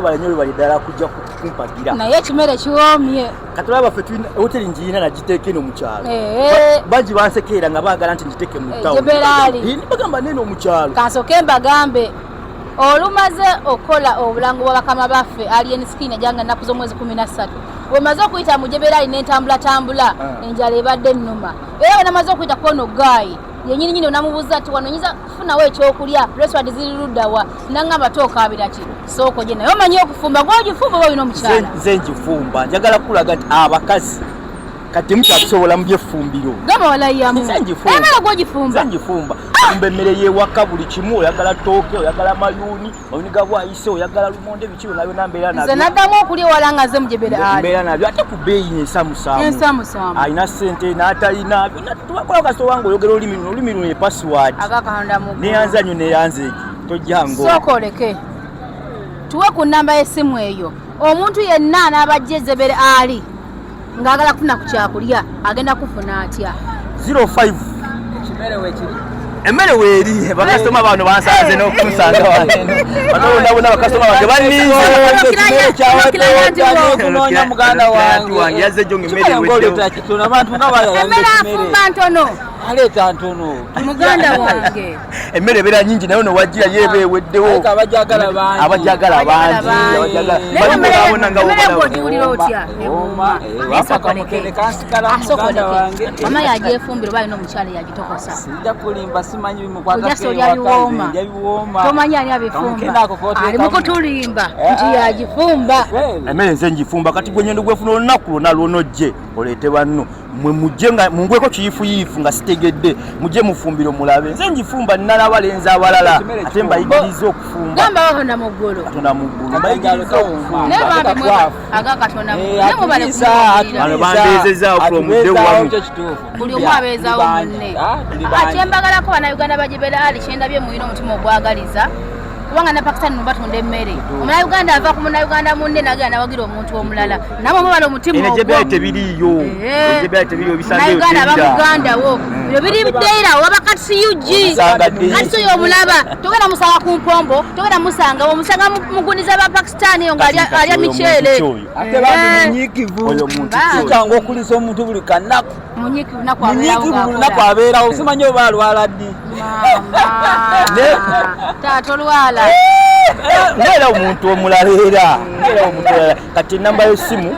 balanyo bali dala kujja kumpagira naye kimere kiwomye katulaba fe twina hoteli njina na jiteke no mukyalo baji bansekera nga bagala nti njiteke mu town Jeberali bagamba neno mukyalo kasoke mbagambe olumaze okola obulango bw'abakama baffe alien skin ejanga naku z'omwezi 13 wemaze okuyita mu Jeberali n'entambula tambula enjala ebadde nnuma era namaze okuyita kono guy yenyini nyine onamubuza ati wanonyiza kufunawo ekyokulya restaurant ziri luddawa nangamba tokaabira ki soko je nayo omanyi okufumba gw'ogifumba bwe bino omukyala nze njifumba njagala kulaga nti abakazi kati mukyakusobola mu byefumbiro gama walayamu emere gw'ogifumba njifumba fumba emmere y'ewaka buli kimu oyagala tooke oyagala mayuuni oyuniga bwayise oyagala lumonde bikiwo nayo nambeera nabyo nze naddamu okulya wala nga ze Mujeberali mbeera nabyo ate ku bbeeyi ensamusaamu alina ssente n'atalina tubakola kasito wange oyogera olulimi luno epasiwadi neyanza nnyo neyanza tojjango sooka oleke tuwe ku nnamba y'essimu eyo omuntu yenna anaabajja Jeberali ngagala kufuna ku kyakulya agenda kufuna atya 05 emmere weeri bakasitoma bano bansanze n'okunsanga wanonabona bakasitoma bange banninze muganda wange yazze jo ng'emmere afumba ntono aleeta ntono muganda wange emmere ebeera nyingi naye ono wajjira yeeba eweddewo abajagala bangi mama yajefumbira oba alina omukyala yagitokosa sijja kulimba simanyi bimukwatabiwooma tomanyi ani abifumba ali mukutulimba nti yagifumba emmere nze njifumba kati gwe nyendo gwefuna olunaku lwonna lwonojje oleete banno mwe mujje nga mungweko kiyifuyifu nga sitegedde mujje mufumbiro mulabe nze njifumba nalaba lenzi abalala ate mbayigiriza okufumba gamba wahona mu ggulu katonda mu ggulu mbayigiriza okufumba ano bandeezezaawo kulomudde wamu buli omu abeezaawo munne ate mbagalako bannayuganda ba Jeberali kyendabye muyina omutima ogwagaliza kubanga ne Pakistan mubatunda emmere omunnayuganda ava ku munnayuganda munne nagenda nawagira omuntu omulala namwe mubala omutima ogwo Jeberali tebiriyo munnayuganda abamuganda wo byo biri bdeira waba kati yuji kati soyo omulaba togenda musanga ku mpombo togenda musanga omusanga muguniza ba Pakistan yo ngalya michele ate bamunyikivu oyo muntu kyangu okulisa omuntu buli kanaku munyikivu naku abeerawo simanyi oba alwala ddi taata olwala ngera omuntu omulala era kati enamba y'essimu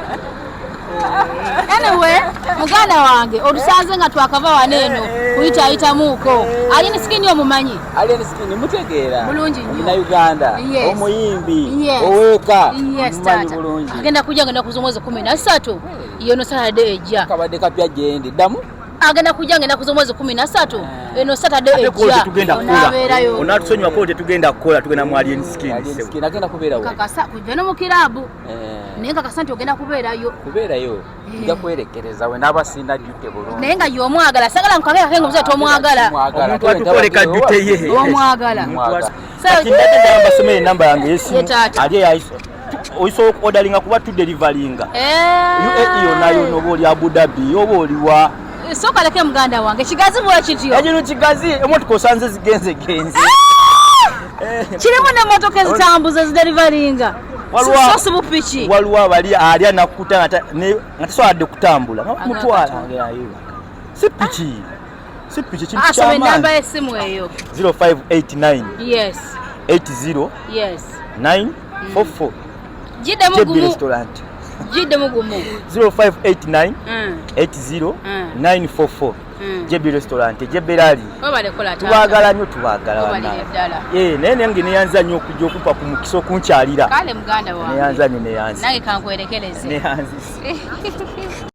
anyway muganda wange olusanze nga twakava waneeno kuyitaayitamuuko alini sikini omumanyi alini sikini mutegeera bulungi nnyo munnayuganda omuyimbi oweeka mumanyi bulungi agenda kujja agenda kuza omwezi 13 yono Saturday ejja kabadde kapya gyendi ddamu agenda kujja agenda kuza omwezi 13 eno Saturday ejja onatusonyiwa ko tetugenda kukola tugenda mu alien skin agenda kubeerawo kakasa kujja no mu kirabu naye kakasa nti ogenda kubeerayo nja kwerekereza we n'abasinda jjute bulungi naye nga y'omwagala sagala nkagera kenga omuze tomwagala omuntu atukoleka jjute ye omwagala kati ndagenda mbasomera enamba yange y'essimu ali oyisobola okuodalinga kuba tuderivalinga UAE yonayo noba oli Abu Dhabi oba oliwa soka leke muganda wange kigazi bwe kityo ekino kigazi emotoka osanze zigenze kirimu n'emmotoka ezitambuza ziderivalinga sosi bupiki waliwo abali alya nakuta nga tasoboladde kutambula mutwala si piki kintu kyamaanyi enamba y'essimu eyo 0589 yes 80 yes 944 Jeberali restaurant jidde mugumu 0589 80 944 Jeberali restaurant Jeberali tubagala nnyo tubagala naye nange neyanza nnyo okujja okupa ku mukisa okunkyalira kale muganda wange neyanza nnyo neyanza nange kankwerekereze neyanzise